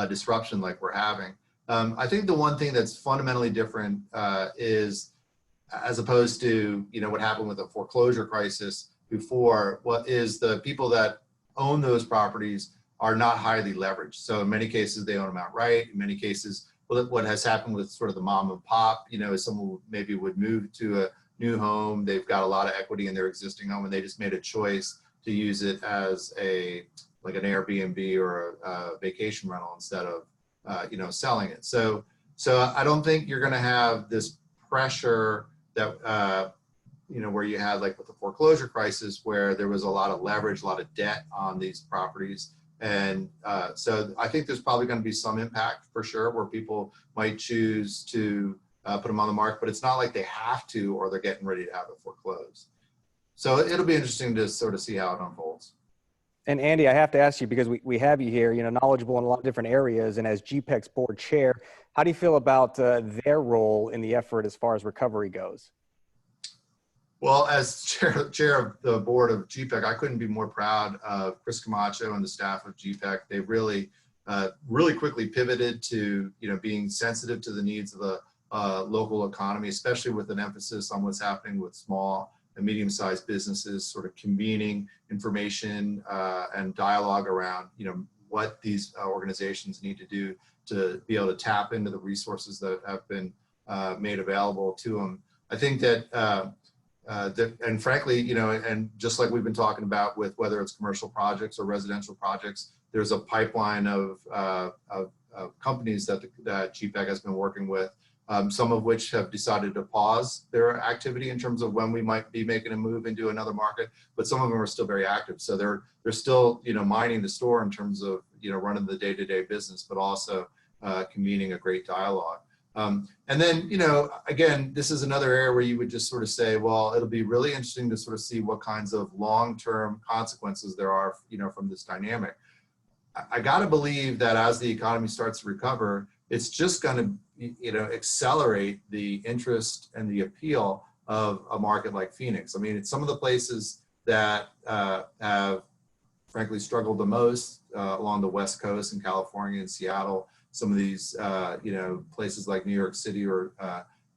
S3: disruption like we're having. I think the one thing that's fundamentally different is, as opposed to, what happened with the foreclosure crisis before, what is the people that own those properties are not highly leveraged. So in many cases, they own them outright. In many cases, what has happened with sort of the mom and pop, is someone maybe would move to a new home. They've got a lot of equity in their existing home, and they just made a choice to use it as like an Airbnb or a vacation rental instead of, selling it. So I don't think you're going to have this pressure that, where you had like with the foreclosure crisis, where there was a lot of leverage, a lot of debt on these properties. And so I think there's probably going to be some impact for sure, where people might choose to put them on the market, but it's not like they have to, or they're getting ready to have it foreclosed. So it'll be interesting to sort of see how it unfolds.
S1: And Andy, I have to ask you, because we have you here, knowledgeable in a lot of different areas, and as GPEC's board chair, how do you feel about their role in the effort as far as recovery goes?
S3: Well, as chair of the board of GPEC, I couldn't be more proud of Chris Camacho and the staff of GPEC. They really quickly pivoted to being sensitive to the needs of the local economy, especially with an emphasis on what's happening with small and medium-sized businesses, sort of convening information and dialogue around what these organizations need to do to be able to tap into the resources that have been made available to them. I think that. And frankly, and just like we've been talking about with whether it's commercial projects or residential projects, there's a pipeline of companies that GPEC has been working with, some of which have decided to pause their activity in terms of when we might be making a move into another market, but some of them are still very active. So they're still, mining the store in terms of, running the day-to-day business, but also convening a great dialogue. And then, again, this is another area where you would just sort of say, well, it'll be really interesting to sort of see what kinds of long-term consequences there are, from this dynamic. I got to believe that as the economy starts to recover, it's just going to, accelerate the interest and the appeal of a market like Phoenix. I mean, it's some of the places that have, frankly, struggled the most along the West Coast in California and Seattle. Some of these, places like New York City or,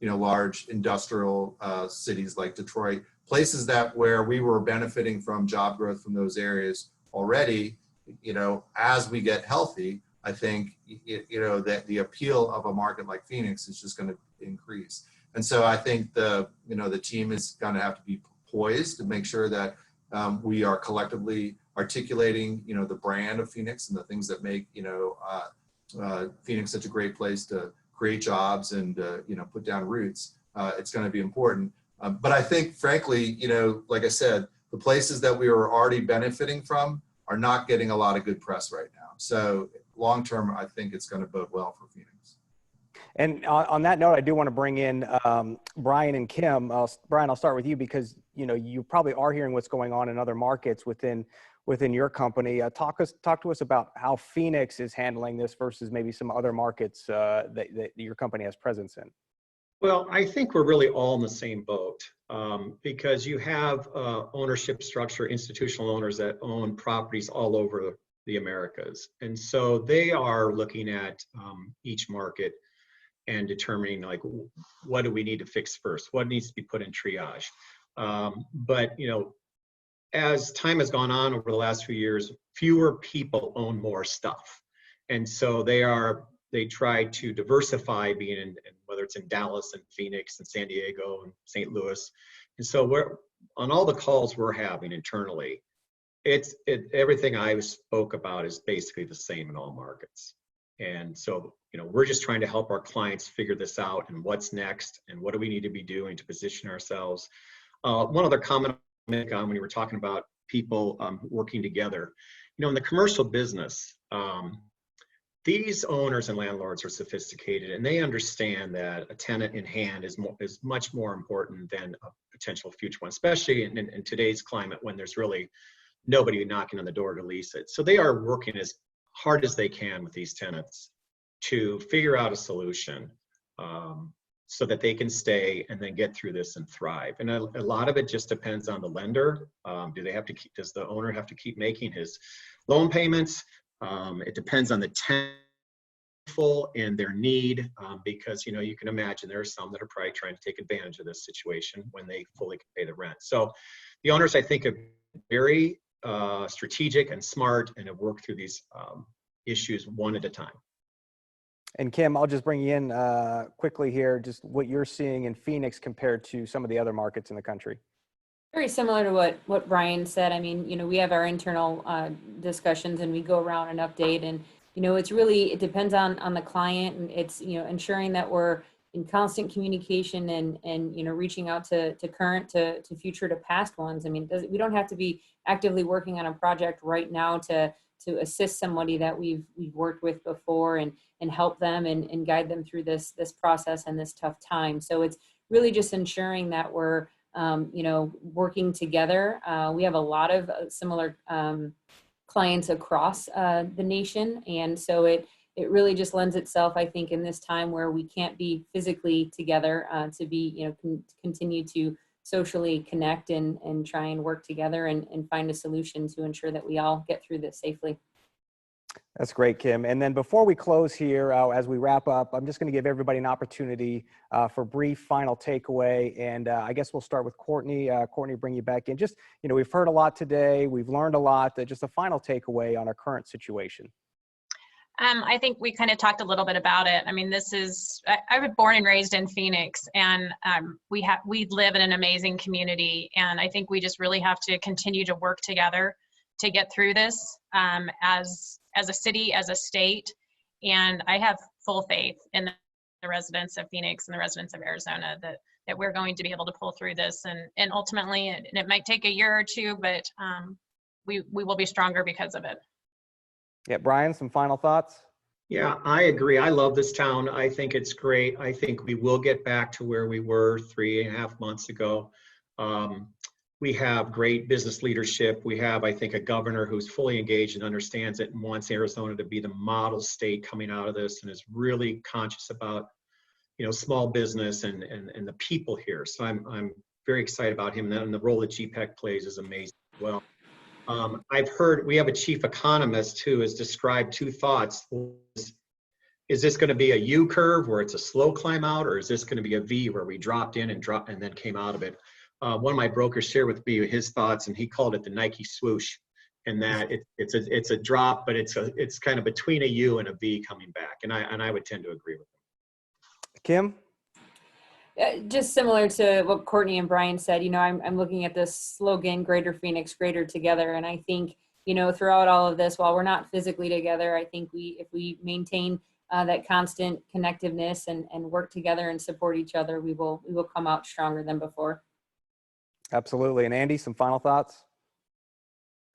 S3: large industrial cities like Detroit, places where we were benefiting from job growth from those areas already. As we get healthy, I think, that the appeal of a market like Phoenix is just going to increase. And so I think the team is going to have to be poised to make sure that we are collectively articulating, the brand of Phoenix and the things that make, Phoenix such a great place to create jobs and, put down roots. It's going to be important. But I think, frankly, like I said, the places that we are already benefiting from are not getting a lot of good press right now. So long term, I think it's going to bode well for Phoenix.
S1: And on that note, I do want to bring in Bryon and Kim. Bryon, I'll start with you because you probably are hearing what's going on in other markets within your company. Talk to us about how Phoenix is handling this versus maybe some other markets that your company has presence in.
S4: Well, I think we're really all in the same boat because you have ownership structure, institutional owners that own properties all over the Americas. And so they are looking at each market and determining, like, what do we need to fix first? What needs to be put in triage? But as time has gone on over the last few years, fewer people own more stuff. And so they try to diversify, being in whether it's in Dallas and Phoenix and San Diego and St. Louis. And so on all the calls we're having internally, everything I spoke about is basically the same in all markets. And so, we're just trying to help our clients figure this out and what's next and what do we need to be doing to position ourselves. One other comment I'll make on when you were talking about people working together, in the commercial business, these owners and landlords are sophisticated and they understand that a tenant in hand is much more important than a potential future one, especially in today's climate when there's really nobody knocking on the door to lease it. So they are working as hard as they can with these tenants to figure out a solution so that they can stay and then get through this and thrive. And a lot of it just depends on the lender. Does the owner have to keep making his loan payments? It depends on the tenant and their need, because you can imagine there are some that are probably trying to take advantage of this situation when they fully can pay the rent. So the owners, I think, are very strategic and smart and have worked through these issues one at a time.
S1: And Kim, I'll just bring you in quickly here, just what you're seeing in Phoenix compared to some of the other markets in the country.
S2: Very similar to what Bryon said. I mean, we have our internal discussions and we go around and update, and it depends on the client, and it's ensuring that we're in constant communication and reaching out to current, to future, to past ones. I mean, we don't have to be actively working on a project right now to assist somebody that we've worked with before and help them and guide them through this process and this tough time. So it's really just ensuring that we're working together. We have a lot of similar clients across the nation, and so it really just lends itself, I think, in this time where we can't be physically together, to be continue to socially connect and try and work together and find a solution to ensure that we all get through this safely.
S1: That's great, Kim. And then before we close here, as we wrap up, I'm just going to give everybody an opportunity for a brief final takeaway. And I guess we'll start with Courtney. Courtney, bring you back in. Just, we've heard a lot today. We've learned a lot. Just a final takeaway on our current situation.
S5: I think we kind of talked a little bit about it. I mean, I was born and raised in Phoenix, and we live in an amazing community. And I think we just really have to continue to work together to get through this as a city, as a state. And I have full faith in the residents of Phoenix and the residents of Arizona that we're going to be able to pull through this. And ultimately, and it might take a year or two, but we will be stronger because of it.
S1: Yeah, Bryon, some final thoughts?
S4: Yeah, I agree. I love this town. I think it's great. I think we will get back to where we were 3.5 months ago. We have great business leadership. We have, I think, a governor who's fully engaged and understands it and wants Arizona to be the model state coming out of this and is really conscious about, small business and the people here. So I'm very excited about him, and the role that GPEC plays is amazing as well. I've heard we have a chief economist who has described two thoughts. It's is this going to be a U curve where it's a slow climb out, or is this going to be a V where we dropped in and then came out of it? One of my brokers shared with me his thoughts, and he called it the Nike swoosh, and that it's a drop, but it's kind of between a U and a V coming back, and I would tend to agree with him.
S1: Kim?
S2: Just similar to what Courtney and Bryon said, you know, I'm looking at this slogan, Greater Phoenix, Greater Together. And I think, you know, throughout all of this, while we're not physically together, I think if we maintain that constant connectiveness and work together and support each other, we will come out stronger than before.
S1: Absolutely. And Andy, some final thoughts?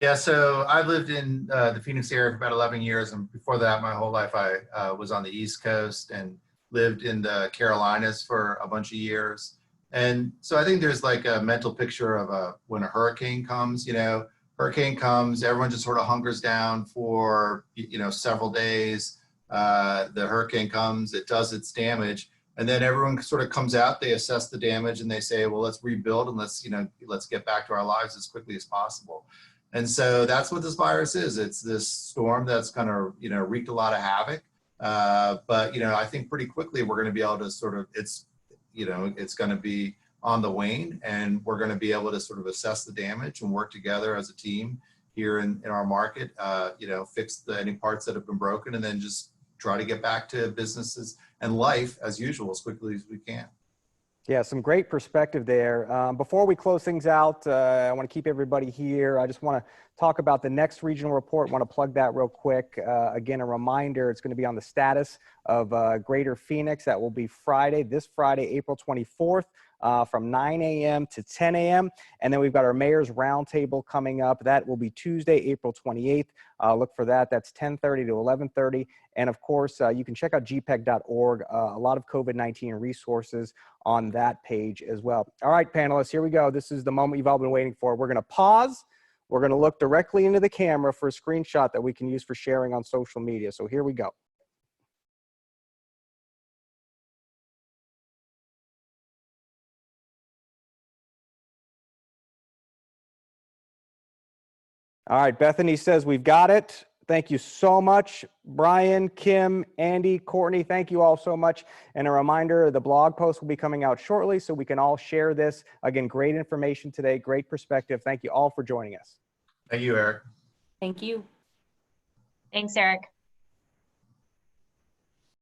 S3: Yeah, so I've lived in the Phoenix area for about 11 years. And before that, my whole life, I was on the East Coast and lived in the Carolinas for a bunch of years. And so I think there's like a mental picture of when a hurricane comes, you know, everyone just sort of hunkers down for, you know, several days. The hurricane comes, it does its damage, and then everyone sort of comes out, they assess the damage, and they say, well, let's rebuild and let's get back to our lives as quickly as possible. And so that's what this virus is. It's this storm that's going to, you know, wreak a lot of havoc. But, you know, I think pretty quickly we're going to be able to sort of, it's going to be on the wane, and we're going to be able to sort of assess the damage and work together as a team here in our market, you know, fix any parts that have been broken, and then just try to get back to businesses and life as usual as quickly as we can.
S1: Yeah, some great perspective there. Before we close things out, I want to keep everybody here. I just want to talk about the next regional report. I want to plug that real quick. Again, a reminder, it's going to be on the status of Greater Phoenix. That will be this Friday, April 24th. From 9 a.m. to 10 a.m. And then we've got our Mayor's Roundtable coming up. That will be Tuesday, April 28th. Look for that. That's 10:30 to 11:30. And of course, you can check out gpec.org. A lot of COVID-19 resources on that page as well. All right, panelists, here we go. This is the moment you've all been waiting for. We're going to pause. We're going to look directly into the camera for a screenshot that we can use for sharing on social media. So here we go. All right, Bethany says we've got it. Thank you so much, Bryon, Kim, Andy, Courtney. Thank you all so much. And a reminder, the blog post will be coming out shortly so we can all share this. Again, great information today, great perspective. Thank you all for joining us.
S3: Thank you, Eric.
S2: Thank you.
S5: Thanks, Eric.